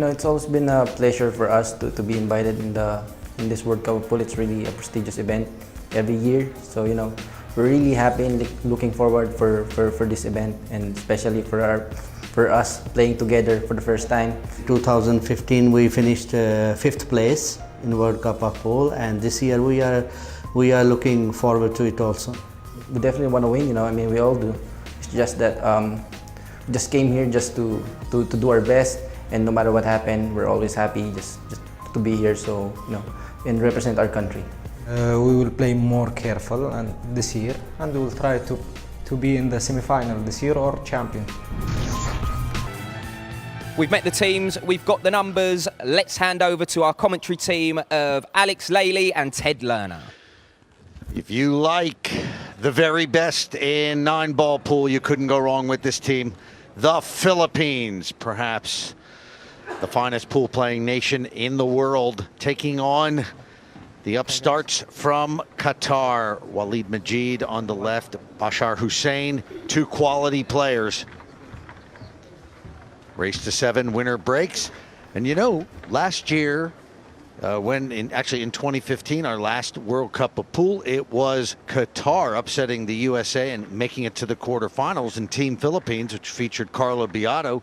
It's always been a pleasure for us to be invited in this World Cup of Pool. It's really a prestigious event every year. So, we're really happy and looking forward for this event, and especially for us playing together for the first time. 2015 we finished 5th place in World Cup of Pool, and this year we are looking forward to it also. We definitely want to win, we all do. It's just that we just came here just to do our best, and no matter what happened, we're always happy just to be here, so and represent our country. We will play more careful this year, and we will try to be in the semi-final this year or champion. We've met the teams, we've got the numbers. Let's hand over to our commentary team of Alex Lely and Ted Lerner. If you like the very best in 9-ball pool, you couldn't go wrong with this team. The Philippines, perhaps the finest pool playing nation in the world, taking on the upstarts from Qatar. Walid Majid on the left, Bashar Hussein, 2 quality players. Race to 7, winner breaks. And last year, in 2015, our last World Cup of Pool, it was Qatar upsetting the USA and making it to the quarterfinals. And Team Philippines, which featured Carlo Beato,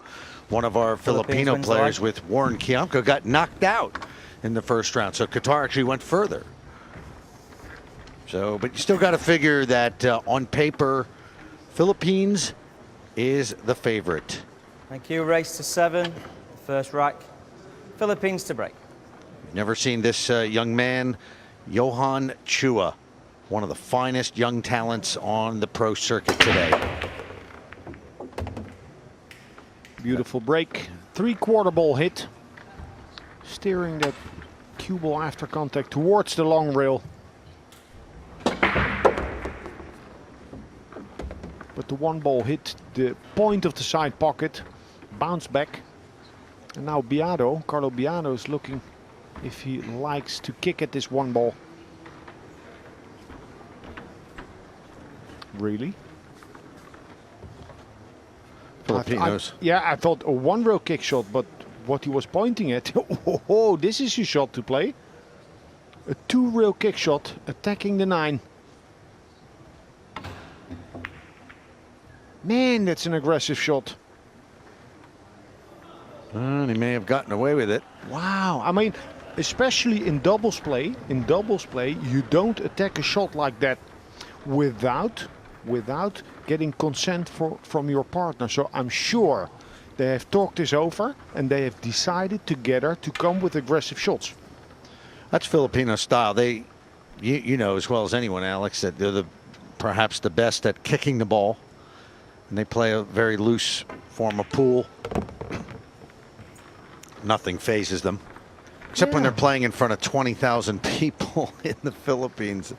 one of our Filipino players with Warren Kiamco, got knocked out in the first round. So Qatar actually went further. So, but you still got to figure that on paper, Philippines is the favorite. Thank you. Race to 7, first rack. Philippines to break. Never seen this young man, Johan Chua, one of the finest young talents on the pro circuit today. Beautiful break, 3/4 ball hit, steering that cue ball after contact towards the long rail. But the 1 ball hit the point of the side pocket, bounced back. And now Carlo Beato is looking if he likes to kick at this 1 ball. Really? Filipinos. I thought a 1 rail kick shot, but what he was pointing at, oh, this is your shot to play. A 2 rail kick shot attacking the 9. Man, that's an aggressive shot. And he may have gotten away with it. Wow, especially in doubles play, you don't attack a shot like that without getting consent from your partner. So I'm sure they have talked this over and they have decided together to come with aggressive shots. That's Filipino style. They, you know as well as anyone, Alex, that they're perhaps the best at kicking the ball. And they play a very loose form of pool. Nothing phases them, except when they're playing in front of 20,000 people in the Philippines,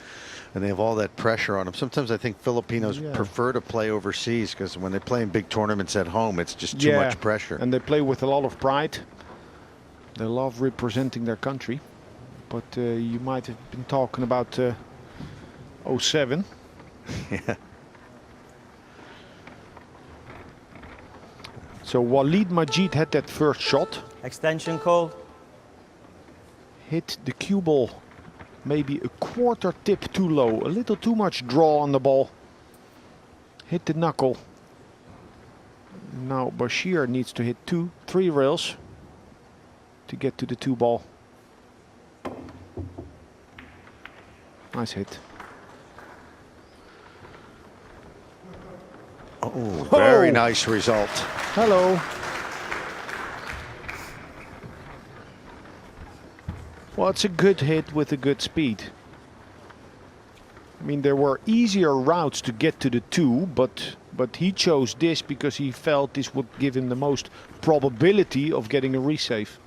and they have all that pressure on them. Sometimes I think Filipinos prefer to play overseas, because when they play in big tournaments at home, it's just too much pressure. And they play with a lot of pride. They love representing their country. But you might have been talking about 07. Yeah. So Walid Majid had that first shot. Extension call. Hit the cue ball maybe a 1/4 tip too low. A little too much draw on the ball. Hit the knuckle. Now Bashir needs to hit 3 rails to get to the 2 ball. Nice hit. Oh, very nice result. Hello. Well, it's a good hit with a good speed. There were easier routes to get to the 2, but he chose this because he felt this would give him the most probability of getting a resave.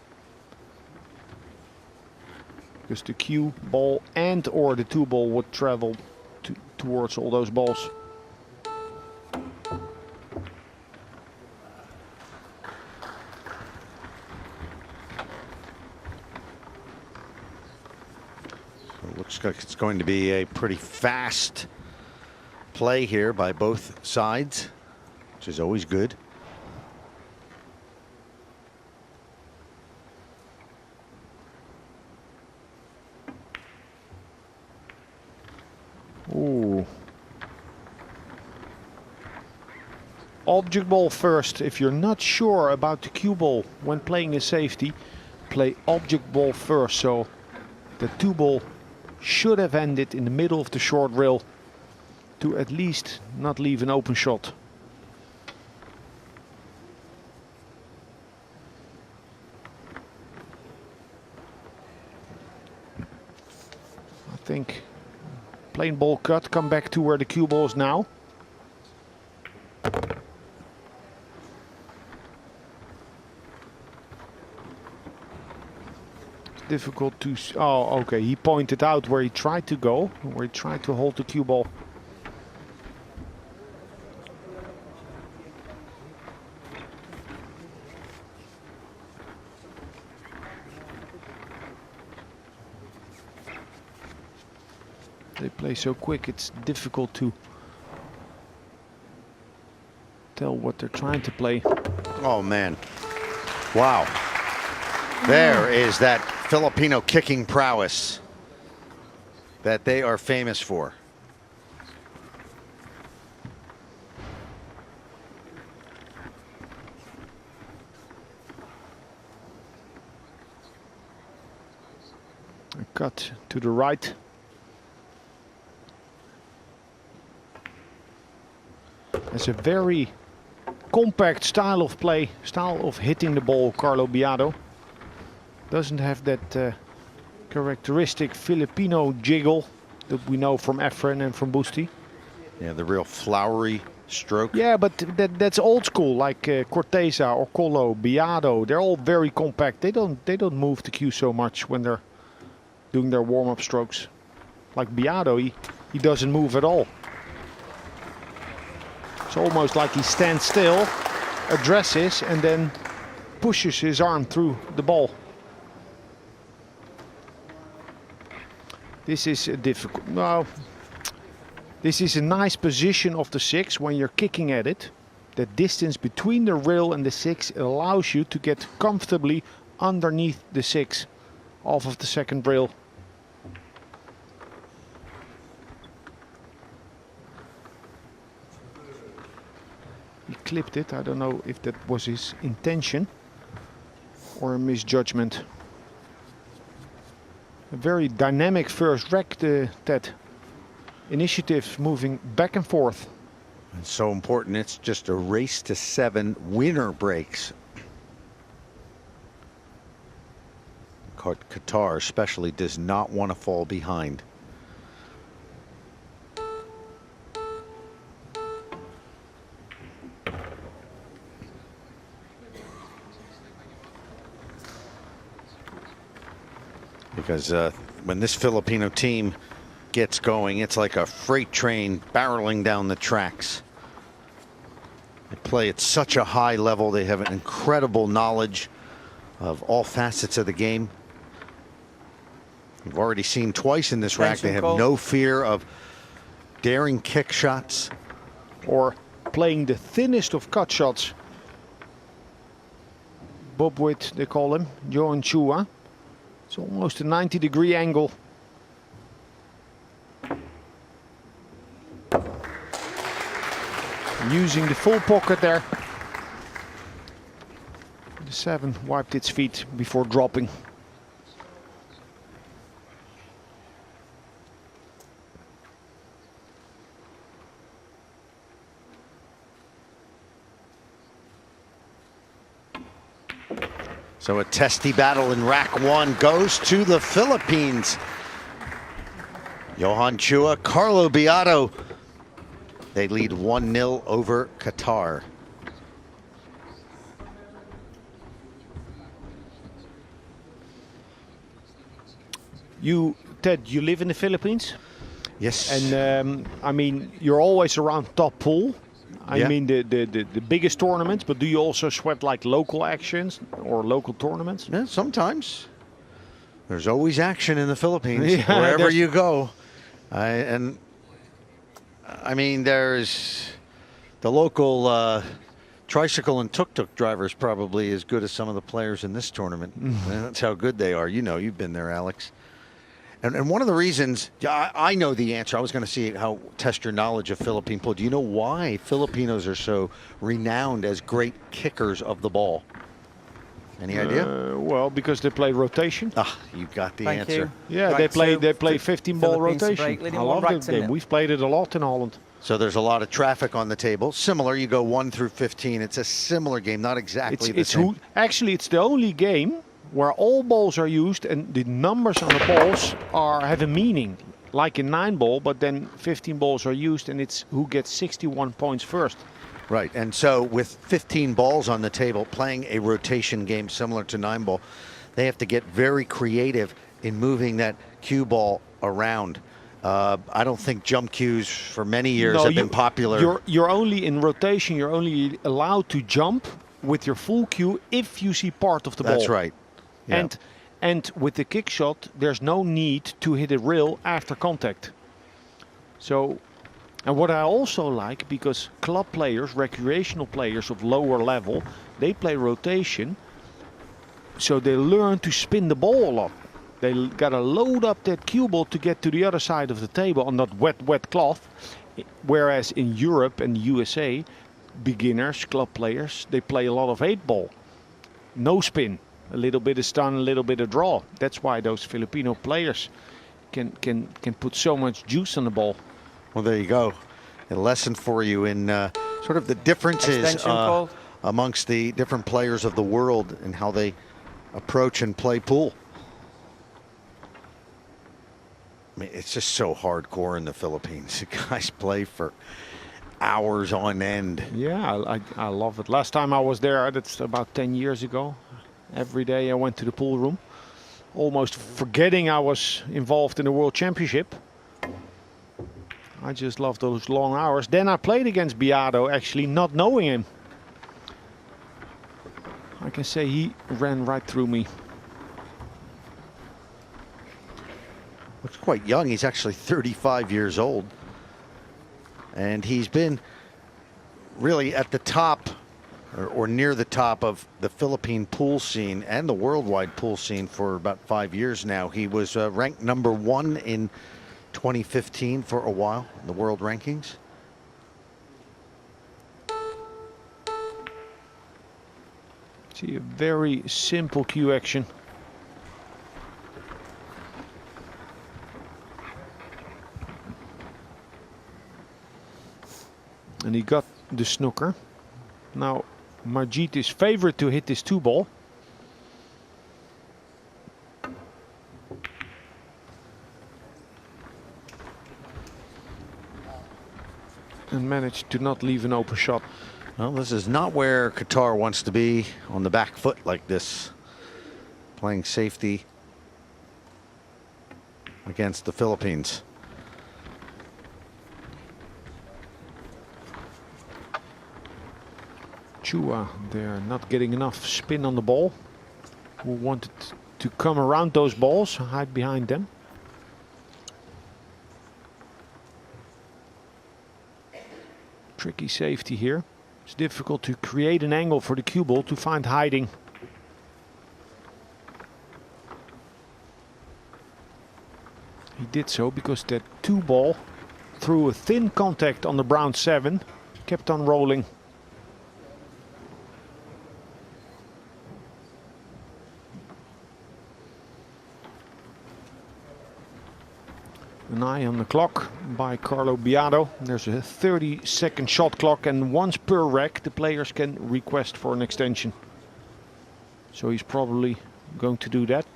Because the cue ball and or the 2 ball would travel towards all those balls. Looks like it's going to be a pretty fast play here by both sides, which is always good. Object ball first. If you're not sure about the cue ball when playing a safety, play object ball first. So the 2 ball should have ended in the middle of the short rail to at least not leave an open shot. I think plain ball cut, come back to where the cue ball is now. Difficult to, oh okay, he pointed out where he tried to go, where he tried to hold the cue ball. They play so quick, it's difficult to tell what they're trying to play. Oh man, wow. There is that Filipino kicking prowess that they are famous for. A cut to the right. It's a very compact style of play, style of hitting the ball, Carlo Biado. Doesn't have that characteristic Filipino jiggle that we know from Efren and from Busti. Yeah, the real flowery stroke. Yeah, but that's old school, like Corteza or Colo, Biado. They're all very compact. They don't move the cue so much when they're doing their warm-up strokes. Like Biado, he doesn't move at all. It's almost like he stands still, addresses, and then pushes his arm through the ball. This is a difficult, no, this is a nice position of the 6 when you're kicking at it. The distance between the rail and the 6 allows you to get comfortably underneath the 6 off of the second rail. He clipped it. I don't know if that was his intention or a misjudgment. A very dynamic first rack, Ted. Initiative moving back and forth. It's so important. It's just a race to 7 winner breaks. Qatar especially does not want to fall behind. Because when this Filipino team gets going, it's like a freight train barreling down the tracks. They play at such a high level. They have an incredible knowledge of all facets of the game. We've already seen twice in this rack, they have no fear of daring kick shots. Or playing the thinnest of cut shots. Bob Witt, they call him, Johan Chua. It's almost a 90-degree angle. Using the full pocket there. The 7 wiped its feet before dropping. So a testy battle in rack 1 goes to the Philippines. Johan Chua, Carlo Biado. They lead 1-0 over Qatar. Ted, you live in the Philippines? Yes. And I mean, you're always around top pool. I Yeah. mean the biggest tournaments, but do you also sweat like local actions or local tournaments? Yeah, sometimes. There's always action in the Philippines, Yeah, wherever there's- you go. I mean, there's the local tricycle and tuk-tuk drivers probably as good as some of the players in this tournament. That's how good they are. You know, you've been there, Alex. And one of the reasons, I know the answer. I was going to see how test your knowledge of Philippine pool. Do you know why Filipinos are so renowned as great kickers of the ball? Any idea? Well, because they play rotation. Ah, you got the Thank answer. you. Yeah, Right, they so play 15-ball Philippines rotation. break, leading I one love right that to game. nil. We've played it a lot in Holland. So there's a lot of traffic on the table. Similar, you go 1 through 15. It's a similar game, not exactly the same. Actually, it's the only game where all balls are used and the numbers on the balls have a meaning, like in 9-ball, but then 15 balls are used and it's who gets 61 points first. Right, and so with 15 balls on the table, playing a rotation game similar to 9-ball, they have to get very creative in moving that cue ball around. I don't think jump cues for many years have been popular. You're only in rotation, you're only allowed to jump with your full cue if you see part of the ball. That's right. Yeah. And with the kick shot, there's no need to hit a rail after contact. So, and what I also like, because club players, recreational players of lower level, they play rotation, so they learn to spin the ball a lot. They gotta load up that cue ball to get to the other side of the table on that wet cloth. Whereas in Europe and the USA, beginners, club players, they play a lot of 8-ball. No spin, a little bit of stun, a little bit of draw. That's why those Filipino players can put so much juice on the ball. Well, there you go. A lesson for you in sort of the differences amongst the different players of the world and how they approach and play pool. I mean, it's just so hardcore in the Philippines. The guys play for hours on end. Yeah, I love it. Last time I was there, that's about 10 years ago. Every day I went to the pool room, almost forgetting I was involved in the World Championship. I just love those long hours. Then I played against Beato, actually not knowing him. I can say he ran right through me. Looks quite young. He's actually 35 years old. And he's been really at the top or near the top of the Philippine pool scene and the worldwide pool scene for about 5 years now. He was ranked #1 in 2015 for a while in the world rankings. See a very simple cue action. And he got the snooker. Now Majid is favored to hit this 2-ball. And managed to not leave an open shot. Well, this is not where Qatar wants to be, on the back foot like this, playing safety against the Philippines. Chua, they're not getting enough spin on the ball. Who wanted to come around those balls, hide behind them. Tricky safety here. It's difficult to create an angle for the cue ball to find hiding. He did so because that 2-ball through a thin contact on the brown 7 kept on rolling. An eye on the clock by Carlo Beato. There's a 30-second shot clock, and once per rack the players can request for an extension. So he's probably going to do that.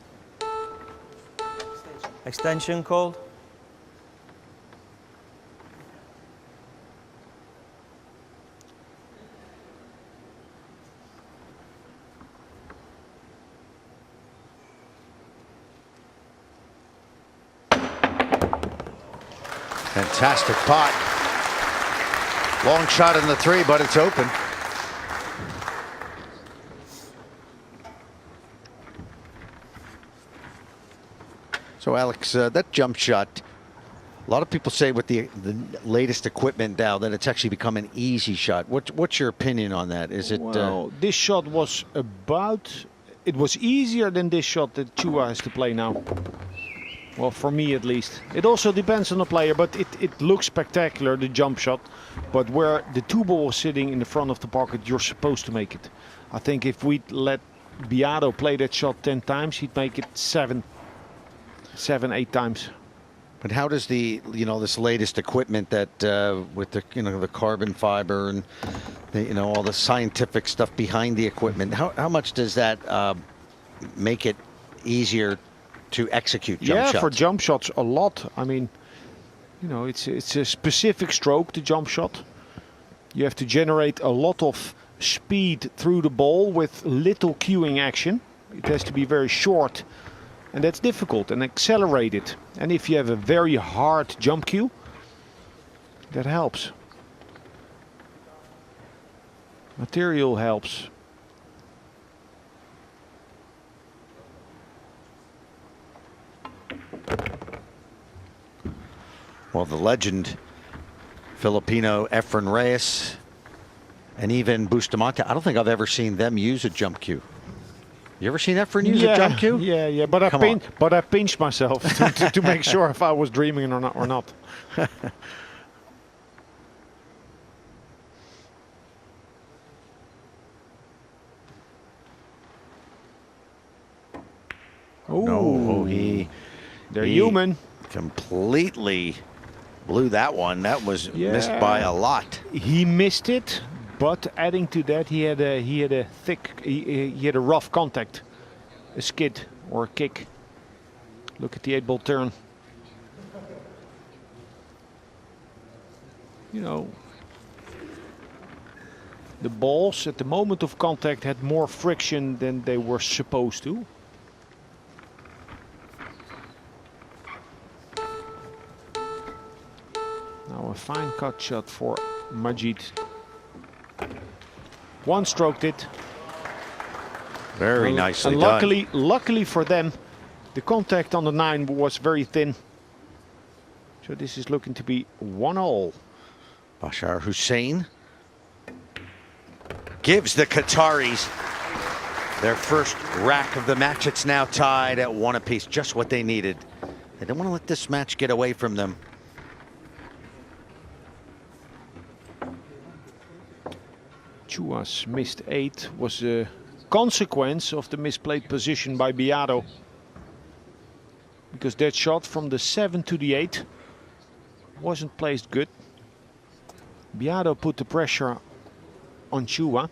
Extension called. Fantastic pot. Long shot in the 3, but it's open. So Alex, that jump shot, a lot of people say with the latest equipment now that it's actually become an easy shot. What's your opinion on that? Is it? Well, this shot was it was easier than this shot that Chua has to play now. Well, for me at least. It also depends on the player, but it looks spectacular, the jump shot. But where the two ball was sitting in the front of the pocket, you're supposed to make it. I think if we'd let Beato play that shot 10 times, he'd make it 7, 8 times. But how does the, this latest equipment that with the, the carbon fiber and the, all the scientific stuff behind the equipment, how much does that make it easier to execute jump shots? Yeah, for jump shots, a lot. I mean, it's a specific stroke, the jump shot. You have to generate a lot of speed through the ball with little cueing action. It has to be very short. And that's difficult, and accelerate it. And if you have a very hard jump cue, that helps. Material helps. Well, the legend, Filipino Efren Reyes, and even Bustamante, I don't think I've ever seen them use a jump cue. You ever seen Efren use a jump cue? Yeah. But I pinched myself to make sure if I was dreaming or not. No, they're human. Completely blew that one. That was missed by a lot. He missed it. But adding to that, he had a rough contact, a skid or a kick. Look at the 8-ball turn. The balls at the moment of contact had more friction than they were supposed to. Now a fine cut shot for Majid. One stroked it. Very nicely and done. Luckily for them, the contact on the 9 was very thin. So this is looking to be 1-all. Bashar Hussein gives the Qataris their first rack of the match. It's now tied at 1 apiece, just what they needed. They don't want to let this match get away from them. Chua's missed 8 was a consequence of the misplayed position by Beato. Because that shot from the 7 to the 8 wasn't placed good. Beato put the pressure on Chua.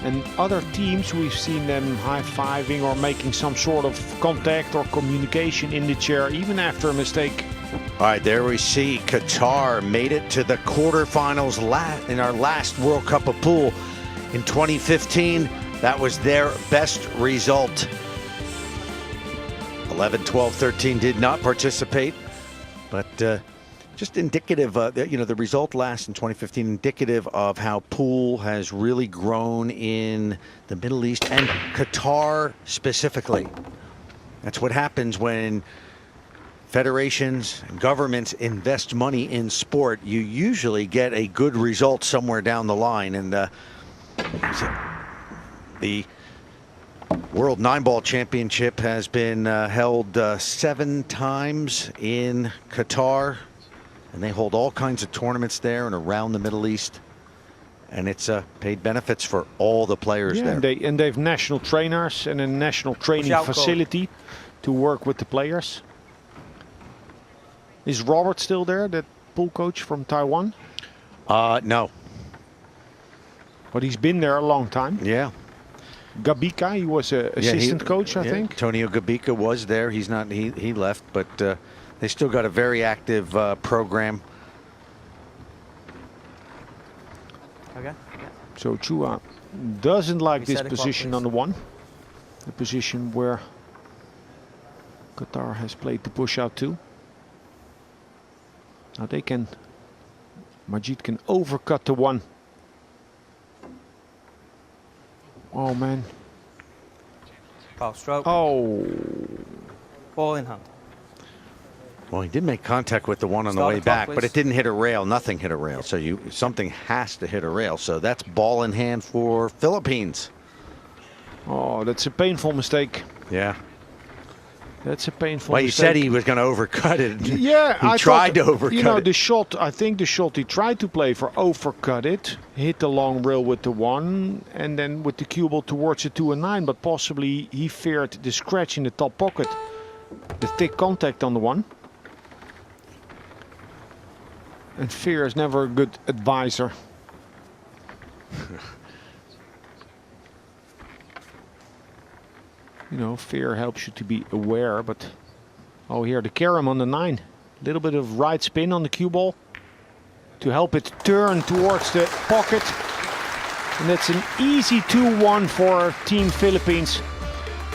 And other teams, we've seen them high-fiving or making some sort of contact or communication in the chair, even after a mistake. All right, there we see Qatar made it to the quarterfinals in our last World Cup of Pool in 2015. That was their best result. 11, 12, 13 did not participate, but just indicative, the result last in 2015, indicative of how pool has really grown in the Middle East and Qatar specifically. That's what happens when federations and governments invest money in sport. You usually get a good result somewhere down the line. And the World 9-Ball Championship has been held 7 times in Qatar. And they hold all kinds of tournaments there and around the Middle East. And it's paid benefits for all the players there. And they have national trainers and a national training facility to work with the players. Is Robert still there, that pool coach from Taiwan? No. But he's been there a long time. Yeah. Gabika, he was an assistant coach, I think. Tonio Gabika was there. He's not. He left, but they still got a very active program. Okay. Yeah. So Chua doesn't like this Reset the clock, position please. on the 1. The position where Qatar has played the push out to. Now Majid can overcut the 1. Oh man. Foul stroke. Oh. Ball in hand. Well, he did make contact with the 1 on the Start way the clock, back, but please. it didn't hit a rail. Nothing hit a rail. So something has to hit a rail. So that's ball in hand for Philippines. Oh, that's a painful mistake. Yeah. That's a painful Well, you mistake. said he was going to overcut it. Yeah, he I tried thought, to overcut you know, it. the shot. I think the shot he tried to play for overcut it, hit the long rail with the 1, and then with the cue ball towards the 2 and 9. But possibly he feared the scratch in the top pocket, the thick contact on the 1. And fear is never a good advisor. You know, fear helps you to be aware, but oh, here the carom on the 9. A little bit of right spin on the cue ball to help it turn towards the pocket. And that's an easy 2-1 for Team Philippines.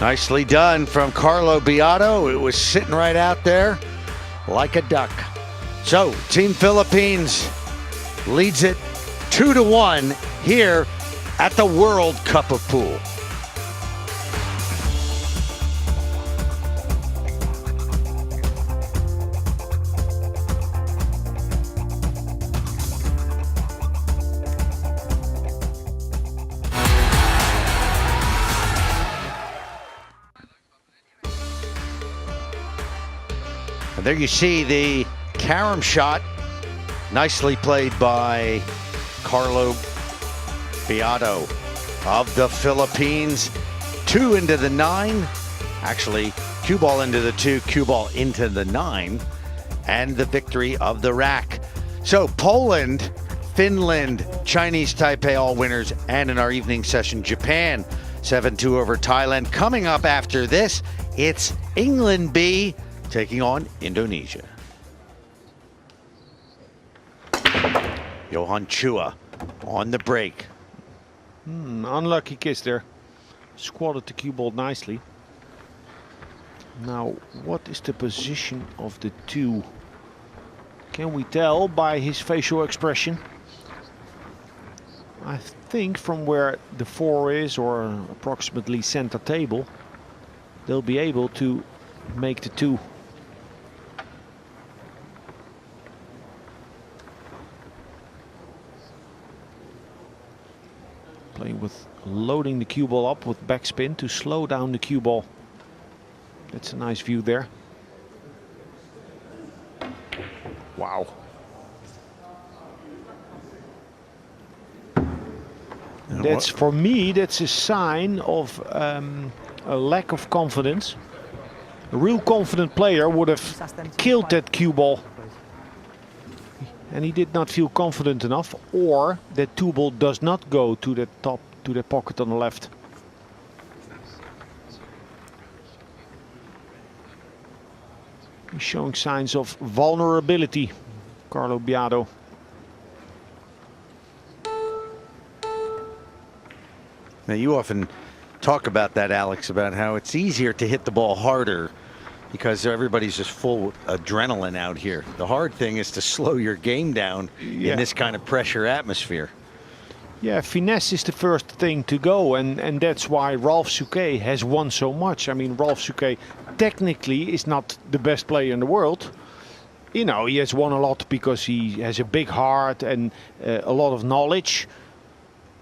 Nicely done from Carlo Beato. It was sitting right out there like a duck. So, Team Philippines leads it 2-1 here at the World Cup of Pool. And there you see the carom shot, nicely played by Carlo Beato of the Philippines. 2 into the 9, actually cue ball into the 2, cue ball into the 9, and the victory of the rack. So Poland, Finland, Chinese Taipei all winners, and in our evening session, Japan 7-2 over Thailand. Coming up after this, it's England B taking on Indonesia. Johan Chua on the break. Unlucky kiss there. Squatted the cue ball nicely. Now, what is the position of the 2? Can we tell by his facial expression? I think from where the 4 is, or approximately center table, they'll be able to make the 2. Playing with loading the cue ball up with backspin to slow down the cue ball. That's a nice view there. Wow. That's, for me, that's a sign of a lack of confidence. A real confident player would have killed that cue ball. And he did not feel confident enough, or that 2 ball does not go to the top, to the pocket on the left. He's showing signs of vulnerability, Carlo Beato. Now, you often talk about that, Alex, about how it's easier to hit the ball harder because everybody's just full adrenaline out here. The hard thing is to slow your game down in this kind of pressure atmosphere. Yeah, finesse is the first thing to go, and that's why Ralph Souquet has won so much. I mean, Ralph Souquet technically is not the best player in the world. You know, he has won a lot because he has a big heart and a lot of knowledge.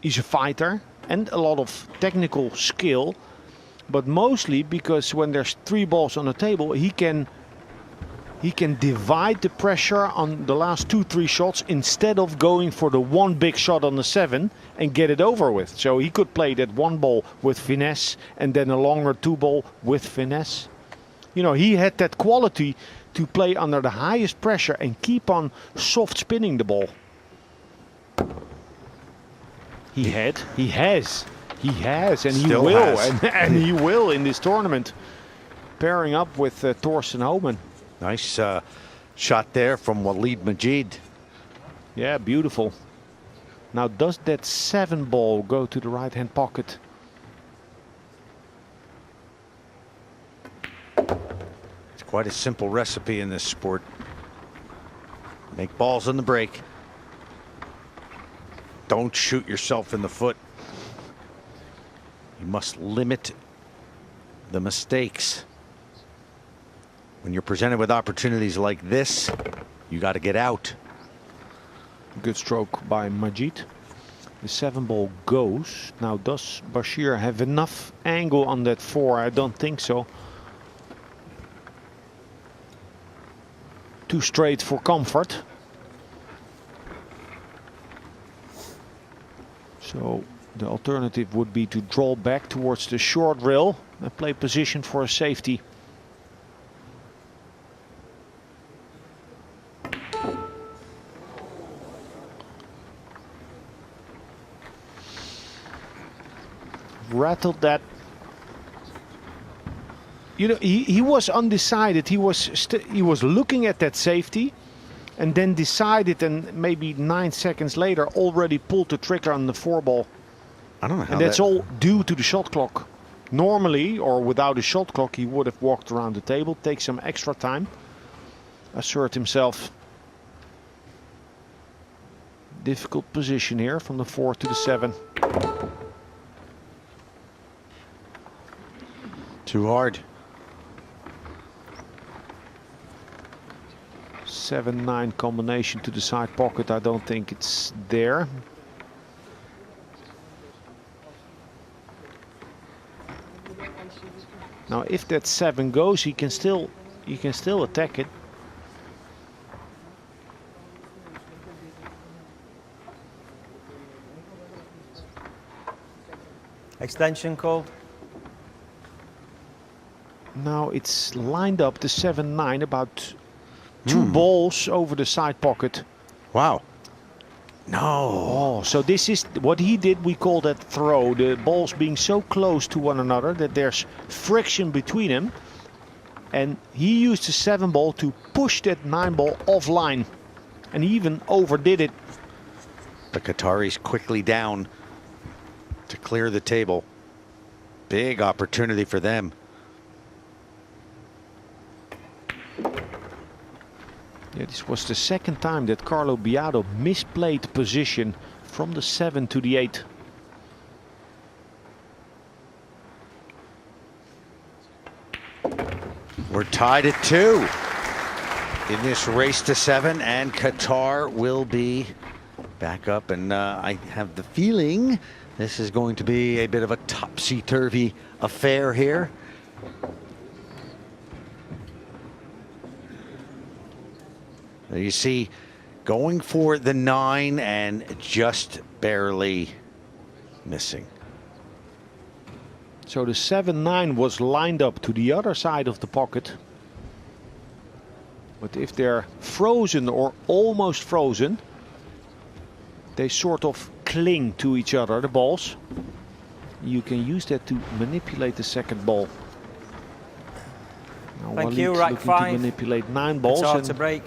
He's a fighter and a lot of technical skill. But mostly because when there's 3 balls on the table, he can divide the pressure on the last 2-3 shots instead of going for the 1 big shot on the 7 and get it over with. So he could play that 1 ball with finesse and then a longer 2 ball with finesse. You know, he had that quality to play under the highest pressure and keep on soft spinning the ball. He has, and he will, and he will in this tournament. Pairing up with Thorsten Homan. Nice shot there from Walid Majid. Yeah, beautiful. Now, does that 7 ball go to the right-hand pocket? It's quite a simple recipe in this sport. Make balls on the break. Don't shoot yourself in the foot. You must limit the mistakes. When you're presented with opportunities like this, you got to get out. Good stroke by Majid. The 7 ball goes. Now, does Bashir have enough angle on that 4? I don't think so. Too straight for comfort. So the alternative would be to draw back towards the short rail and play position for a safety. Rattled that. You know, he was undecided. He was looking at that safety and then decided, and maybe 9 seconds later already pulled the trigger on the 4 ball. I don't know how And that's all due to the shot clock. Normally, or without a shot clock, he would have walked around the table, take some extra time, assert himself. Difficult position here from the 4 to the 7. Too hard. 7-9 combination to the side pocket. I don't think it's there. Now, if that 7 goes, he can still attack it. Extension called. Now it's lined up, the 7-9, about 2 balls over the side pocket. Wow. No. Oh, so this is what he did. We call that throw. The balls being so close to one another that there's friction between them. And he used the 7 ball to push that 9 ball offline. And he even overdid it. The Qataris quickly down to clear the table. Big opportunity for them. Yeah, this was the second time that Carlo Biado misplayed position from the 7 to the 8. We're tied at 2 in this race to 7, and Qatar will be back up. And I have the feeling this is going to be a bit of a topsy-turvy affair here. You see, going for the 9 and just barely missing. So the 7-9 was lined up to the other side of the pocket. But if they're frozen or almost frozen, they sort of cling to each other, the balls. You can use that to manipulate the second ball. Now Thank Walid you, rack looking 5. to manipulate 9 balls. It's hard and to break.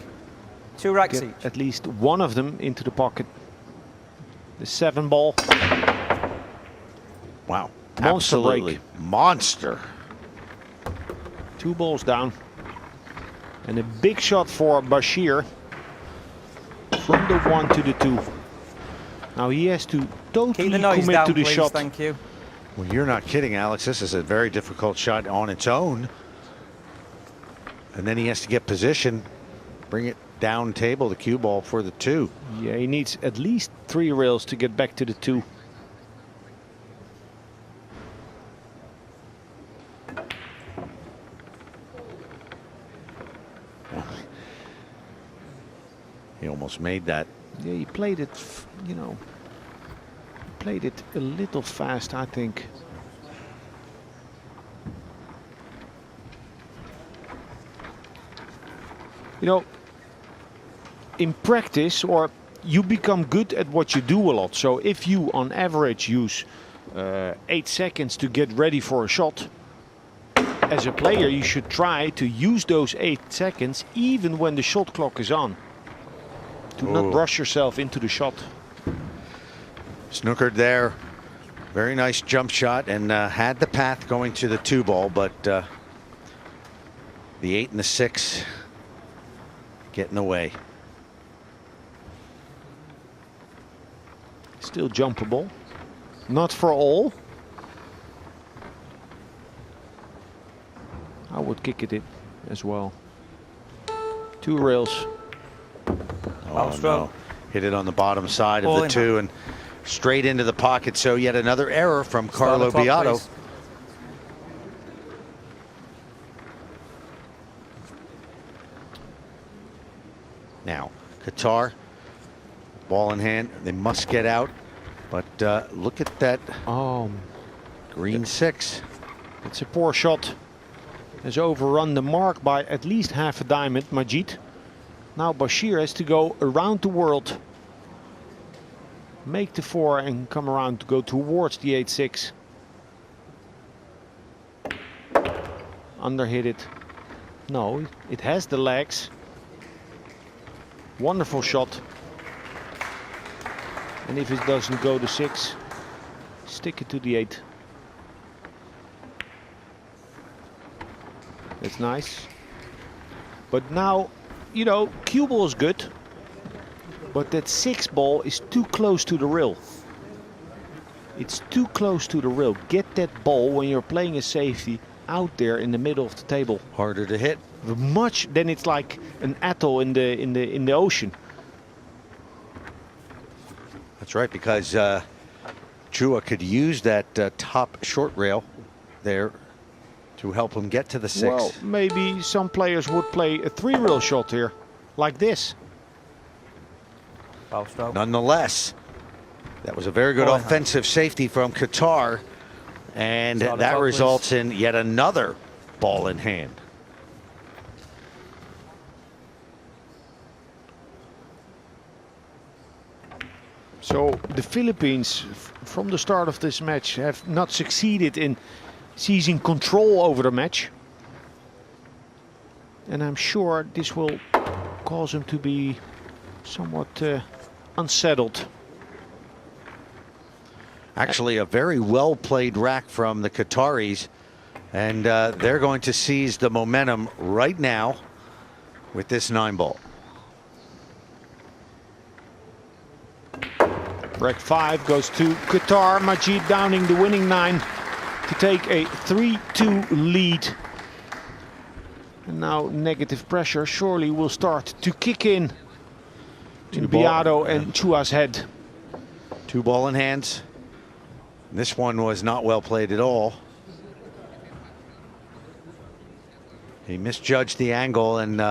2 racks get each. at least one of them into the pocket. The 7 ball. Wow. Monster Absolutely break. Monster. 2 balls down. And a big shot for Bashir. From the 1 to the 2. Now he has to totally Keep the noise commit down, to the please. shot. Thank you. Well, you're not kidding, Alex. This is a very difficult shot on its own. And then he has to get position, bring it down table, the cue ball for the 2. Yeah, he needs at least 3 rails to get back to the 2. He almost made that. Yeah, he played it, you know, played it a little fast, I think. You know, in practice, or you become good at what you do a lot. So if you on average use 8 seconds to get ready for a shot, as a player you should try to use those 8 seconds even when the shot clock is on. Do not rush yourself into the shot. Snookered there. Very nice jump shot, and had the path going to the 2 ball, but the 8 and the 6 get in the way. Still jumpable. Not for all. I would kick it in as well. 2 rails. Oh, no. Hit it on the bottom side of All the in 2 and straight into the pocket. So yet another error from Carlo Start the clock, Beato. please. Now, Qatar, ball in hand. They must get out. But look at that green 6. It's a poor shot. Has overrun the mark by at least half a diamond, Majid. Now Bashir has to go around the world. Make the 4 and come around to go towards the 8-6. Underhit it. No, it has the legs. Wonderful shot. And if it doesn't go to 6, stick it to the 8. That's nice. But now, you know, cue ball is good. But that 6 ball is too close to the rail. It's too close to the rail. Get that ball when you're playing a safety out there in the middle of the table. Harder to hit. Much, then it's like an atoll in the ocean. That's right, because Chua could use that top short rail there to help him get to the 6. Well, maybe some players would play a 3-rail shot here, like this. Foul stroke. Nonetheless, that was a very good offensive safety from Qatar, and Start the that clock, results in yet another ball in hand. So the Philippines, from the start of this match, have not succeeded in seizing control over the match. And I'm sure this will cause them to be somewhat unsettled. Actually, a very well played rack from the Qataris, and they're going to seize the momentum right now with this 9 ball. Rack 5 goes to Qatar. Majid downing the winning 9 to take a 3-2 lead. And now negative pressure surely will start to kick in Beato and Chua's head. 2 ball in hands. This one was not well played at all. He misjudged the angle and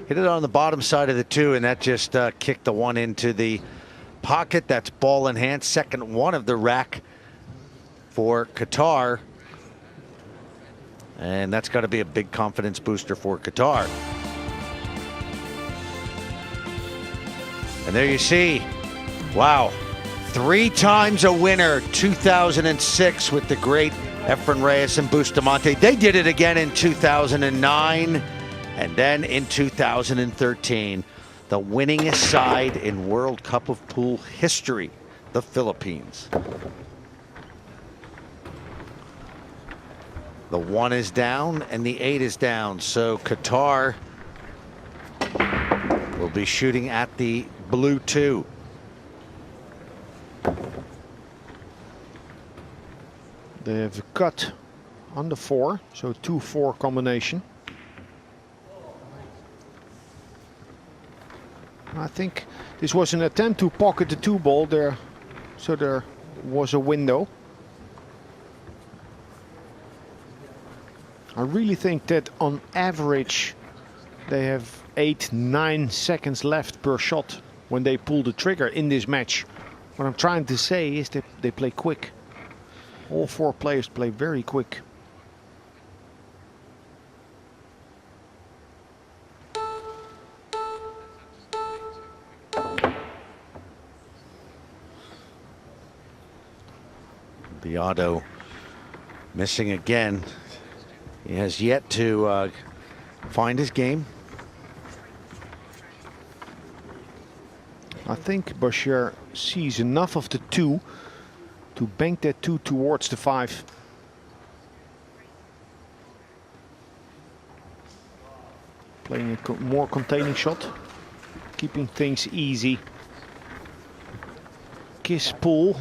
hit it on the bottom side of the 2, and that just kicked the 1 into the pocket. That's ball in hand. Second one of the rack for Qatar. And that's got to be a big confidence booster for Qatar. And there you see, wow, 3 times a winner, 2006 with the great Efren Reyes and Bustamante. They did it again in 2009 and then in 2013. The winningest side in World Cup of Pool history, the Philippines. The 1 is down and the 8 is down. So Qatar will be shooting at the blue 2. They have a cut on the 4, so 2-4 combination. I think this was an attempt to pocket the 2 ball there, so there was a window. I really think that on average they have 8-9 seconds left per shot when they pull the trigger in this match. What I'm trying to say is that they play quick. All 4 players play very quick. Beato missing again. He has yet to find his game. I think Bashir sees enough of the 2 to bank that 2 towards the 5. Playing a more containing shot, keeping things easy. Kiss pull.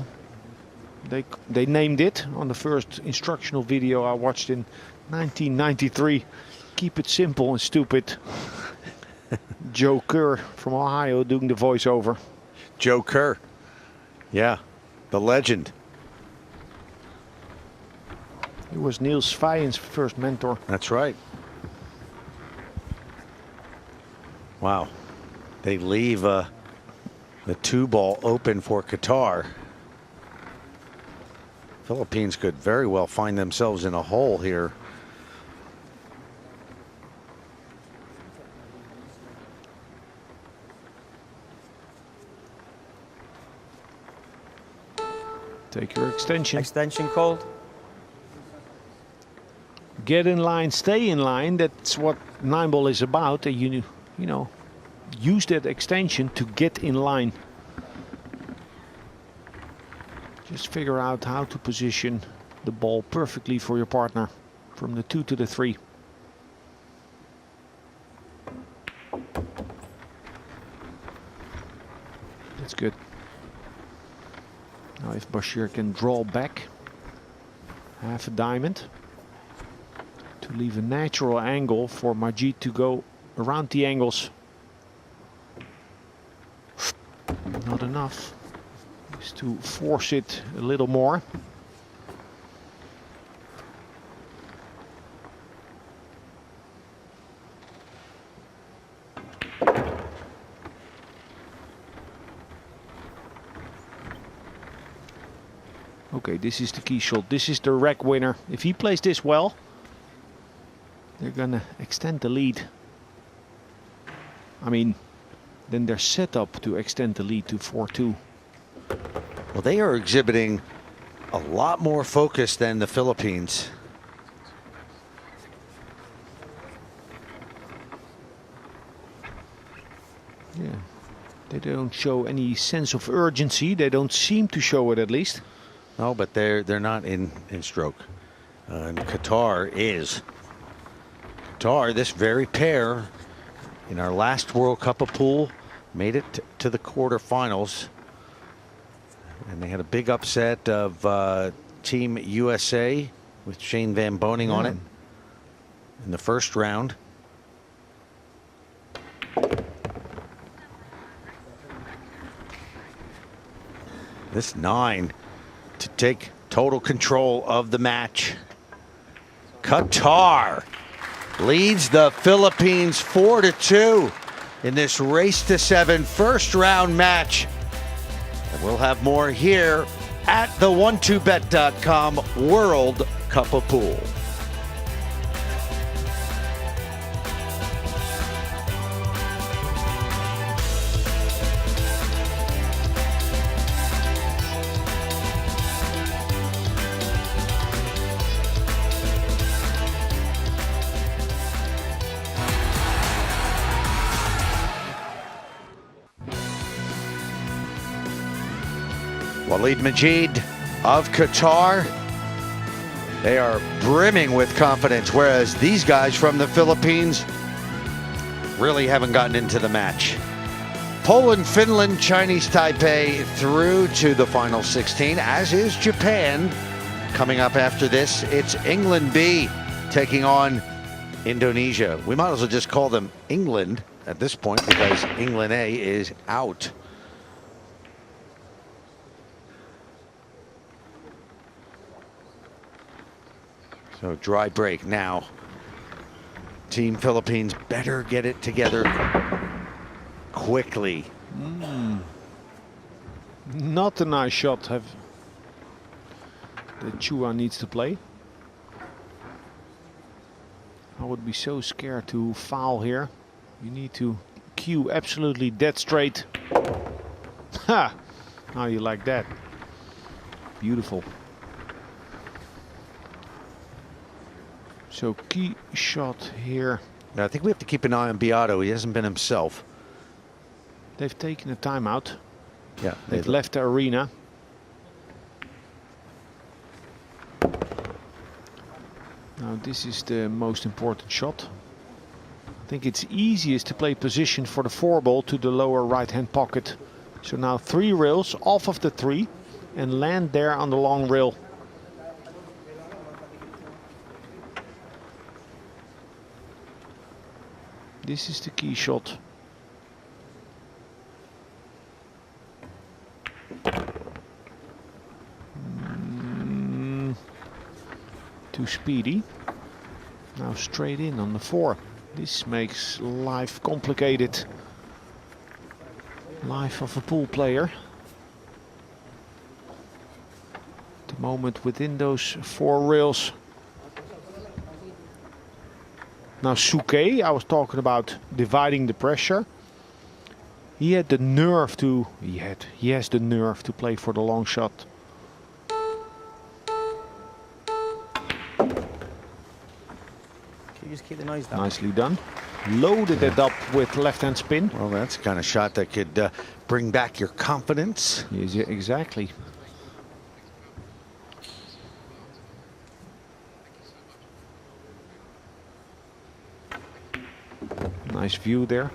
They named it on the first instructional video I watched in 1993. Keep it simple and stupid. Joe Kerr from Ohio doing the voiceover. Joe Kerr. Yeah. The legend. He was Niels Vijens' first mentor. That's right. Wow. They leave the 2-ball open for Qatar. Philippines could very well find themselves in a hole here. Take your extension. Extension called. Get in line, stay in line. That's what 9-ball is about. And you know, use that extension to get in line. Just figure out how to position the ball perfectly for your partner from the 2 to the 3. That's good. Now if Bashir can draw back half a diamond to leave a natural angle for Majid to go around the angles. Not enough. Is to force it a little more. Okay, this is the key shot. This is the rack winner. If he plays this well, they're gonna extend the lead. I mean, then they're set up to extend the lead to 4-2. Well, they are exhibiting a lot more focus than the Philippines. Yeah, they don't show any sense of urgency. They don't seem to show it, at least. No, but they're not in stroke. And Qatar is. Qatar, this very pair, in our last World Cup of Pool, made it to the quarterfinals. And they had a big upset of Team USA with Shane Van Boning on it in the first round. This 9 to take total control of the match. Qatar leads the Philippines 4-2 in this race to 7 first round match. And we'll have more here at the 122bet.com World Cup of Pool. Walid Majid of Qatar, they are brimming with confidence, whereas these guys from the Philippines really haven't gotten into the match. Poland, Finland, Chinese Taipei through to the final 16, as is Japan. Coming up after this, it's England B taking on Indonesia. We might as well just call them England at this point because England A is out. So dry break now. Team Philippines better get it together quickly. Not a nice shot that Chua needs to play. I would be so scared to foul here. You need to cue absolutely dead straight. Ha! How you like that? Beautiful. So key shot here. I think we have to keep an eye on Beato. He hasn't been himself. They've taken a timeout. Yeah, They've left the arena. Now this is the most important shot. I think it's easiest to play position for the 4-ball to the lower right hand pocket. So now 3 rails off of the 3 and land there on the long rail. This is the key shot. speedy. Now straight in on the 4. This makes life complicated. Life of a pool player. At the moment within those 4 rails. Now Suke, I was talking about dividing the pressure. He had the nerve to, he has the nerve to play for the long shot. Can you just keep the noise down? Nicely done. Loaded it up with left-hand spin. Well, that's the kind of shot that could bring back your confidence. Yes, yeah, exactly. Nice view there.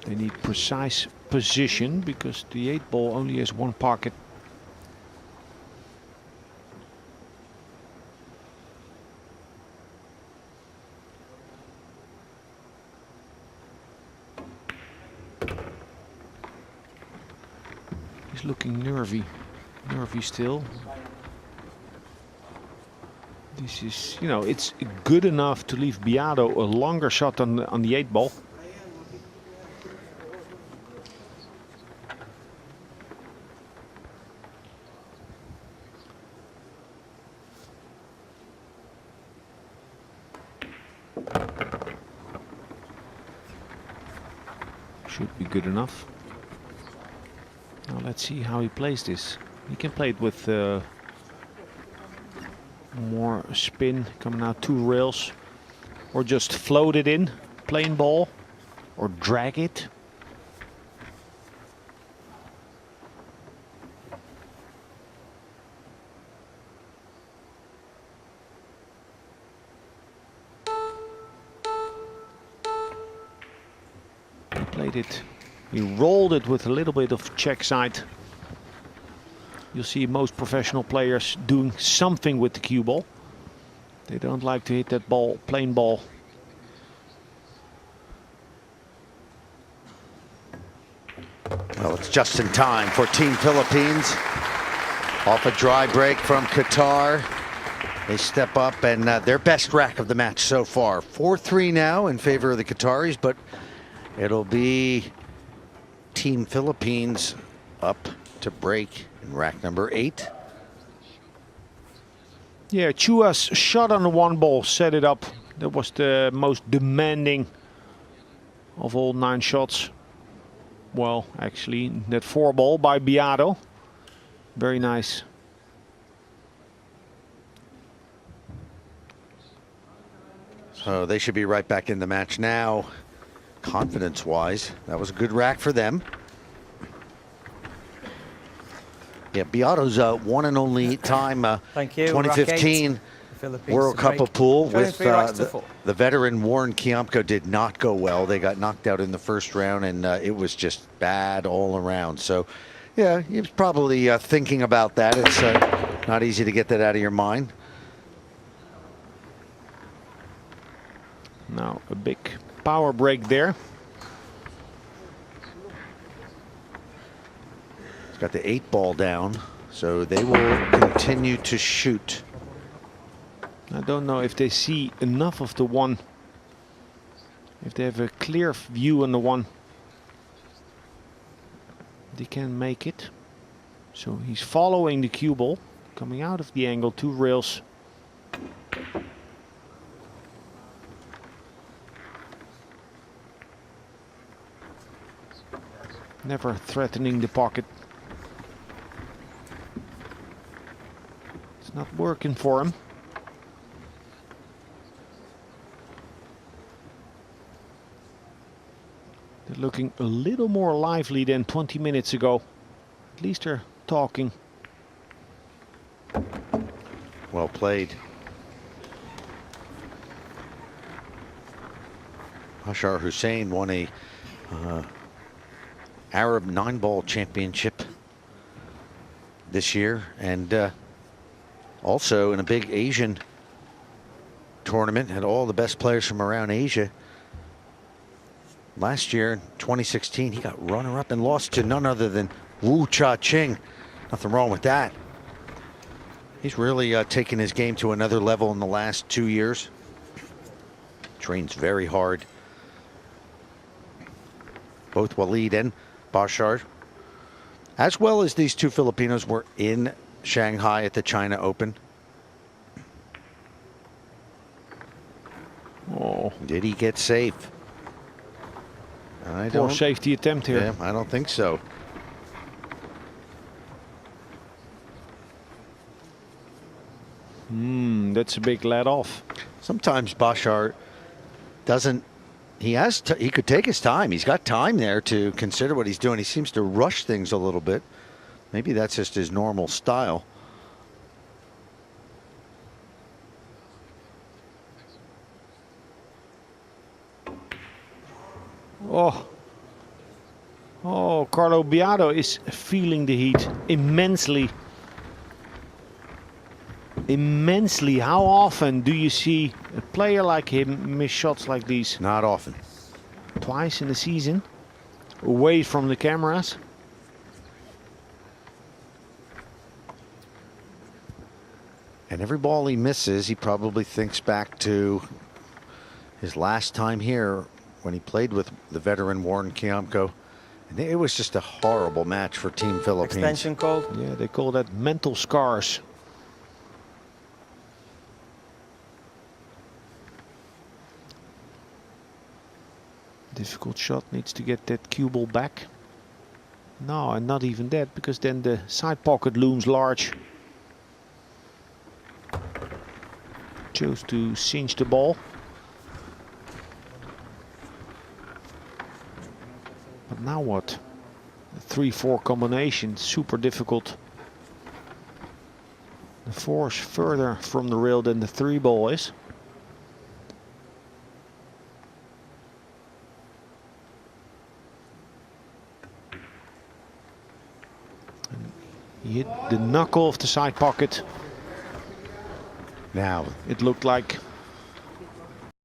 They need precise position because the 8 ball only has 1 pocket. He's looking nervy still. This is, you know, it's good enough to leave Beato a longer shot on the 8 ball. Should be good enough. Now let's see how he plays this. He can play it with more spin, coming out 2 rails, or just float it in, plain ball, or drag it. He played it, he rolled it with a little bit of check side. You'll see most professional players doing something with the cue ball. They don't like to hit that ball, plain ball. Well, it's just in time for Team Philippines. Off a dry break from Qatar. They step up and their best rack of the match so far. 4-3 now in favor of the Qataris, but it'll be Team Philippines up to break in rack number 8. Yeah, Chua's shot on the 1 ball set it up. That was the most demanding of all 9 shots. Well, actually, that 4 ball by Beato. Very nice. So they should be right back in the match now. Confidence-wise, that was a good rack for them. Yeah, Beato's one and only time, Thank you. 2015 World Cup of Pool with the veteran Warren Kiamko did not go well. They got knocked out in the first round, and it was just bad all around. So, yeah, he was probably thinking about that. It's not easy to get that out of your mind. Now a big power break there. He's got the 8 ball down, so they will continue to shoot. I don't know if they see enough of the 1. If they have a clear view on the 1, they can make it. So he's following the cue ball, coming out of the angle, 2 rails. Never threatening the pocket. It's not working for him. They're looking a little more lively than 20 minutes ago. At least they're talking. Well played. Ashar Hussain won a Arab 9-ball championship this year, and also in a big Asian tournament, had all the best players from around Asia. Last year, in 2016, he got runner-up and lost to none other than Wu Cha-Ching. Nothing wrong with that. He's really taken his game to another level in the last 2 years. Trains very hard. Both Walid and Bashar, as well as these two Filipinos, were in Shanghai at the China Open. Oh, Did he get safe? I poor don't. safety attempt here. Yeah, I don't think so. That's a big let off. Sometimes Bashar doesn't. He could take his time. He's got time there to consider what he's doing. He seems to rush things a little bit. Maybe that's just his normal style. Oh, Carlo Biado is feeling the heat immensely. Immensely. How often do you see a player like him miss shots like these? Not often. Twice in the season, away from the cameras. And every ball he misses, he probably thinks back to his last time here when he played with the veteran Warren Kiamko. And it was just a horrible match for Team Philippines. Extension called. Yeah, they call that mental scars. Difficult shot, needs to get that cue ball back. No, and not even that, because then the side pocket looms large. Chose to cinch the ball. But now what? The 3-4 combination, super difficult. The 4 is further from the rail than the 3 ball is. He hit the knuckle of the side pocket. Now, It looked like